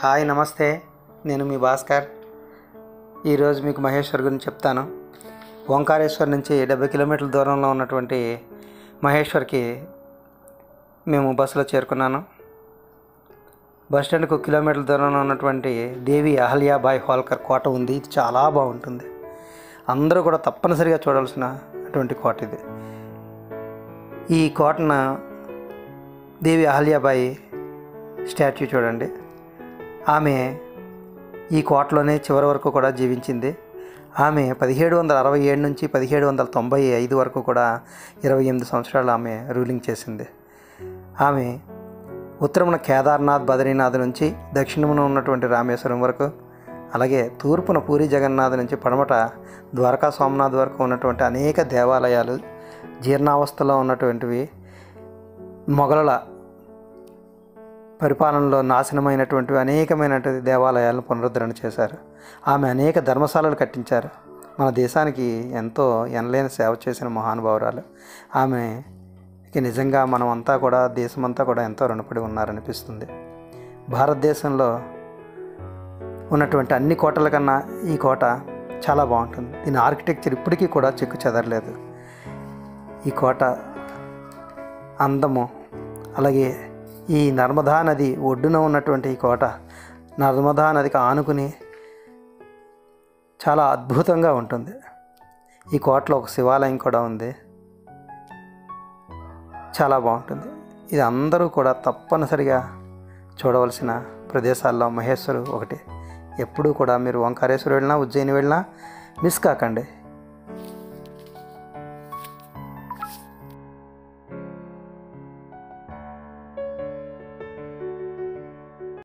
Hi నమస్తే, నేను మీ భాస్కర్. ఈరోజు మీకు మహేశ్వర్ గురించి చెప్తాను. ఓంకారేశ్వర్ నుంచి 70 కిలోమీటర్ల దూరంలో ఉన్నటువంటి మహేశ్వర్కి మేము బస్సులో చేరుకున్నాను. బస్ స్టాండ్కి 1 కిలోమీటర్ల దూరంలో ఉన్నటువంటి దేవి అహల్యాబాయి హోల్కర్ కోట ఉంది. ఇది చాలా బాగుంటుంది. అందరూ కూడా తప్పనిసరిగా చూడాల్సిన అటువంటి కోట ఇది. ఈ కోటను దేవి అహల్యాబాయి స్టాచ్యూ చూడండి. ఆమె ఈ కోటలోనే చివరి వరకు కూడా జీవించింది. ఆమె 1767 నుంచి 1795 వరకు కూడా 28 సంవత్సరాలు ఆమె రూలింగ్ చేసింది. ఆమె ఉత్తరమున కేదార్నాథ్, బద్రీనాథ్ నుంచి దక్షిణమున ఉన్నటువంటి రామేశ్వరం వరకు, అలాగే తూర్పున పూరి జగన్నాథ్ నుంచి పడమట ద్వారకా సోమనాథ్ వరకు ఉన్నటువంటి అనేక దేవాలయాలు, జీర్ణావస్థలో ఉన్నటువంటివి, మొఘలుల పరిపాలనలో నాశనమైనటువంటి అనేకమైనటువంటి దేవాలయాలను పునరుద్ధరణ చేశారు. ఆమె అనేక ధర్మశాలలు కట్టించారు. మన దేశానికి ఎంతో ఎనలేని సేవ చేసిన మహానుభావురాలు. ఆమెకి నిజంగా మనమంతా కూడా, దేశమంతా కూడా ఎంతో రుణపడి ఉన్నారనిపిస్తుంది. భారతదేశంలో ఉన్నటువంటి అన్ని కోటల కన్నా ఈ కోట చాలా బాగుంటుంది. దీని ఆర్కిటెక్చర్ ఇప్పటికీ కూడా చెక్కు చెదరలేదు. ఈ కోట అందము, అలాగే ఈ నర్మదా నది ఒడ్డున ఉన్నటువంటి ఈ కోట నర్మదా నదికి ఆనుకుని చాలా అద్భుతంగా ఉంటుంది. ఈ కోటలో ఒక శివాలయం కూడా ఉంది. చాలా బాగుంటుంది. ఇది అందరూ కూడా తప్పనిసరిగా చూడవలసిన ప్రదేశాల్లో మహేశ్వరు ఒకటి. ఎప్పుడూ కూడా మీరు ఓంకారేశ్వరం వెళ్ళినా, ఉజ్జయిని వెళ్ళినా మిస్ కాకండి.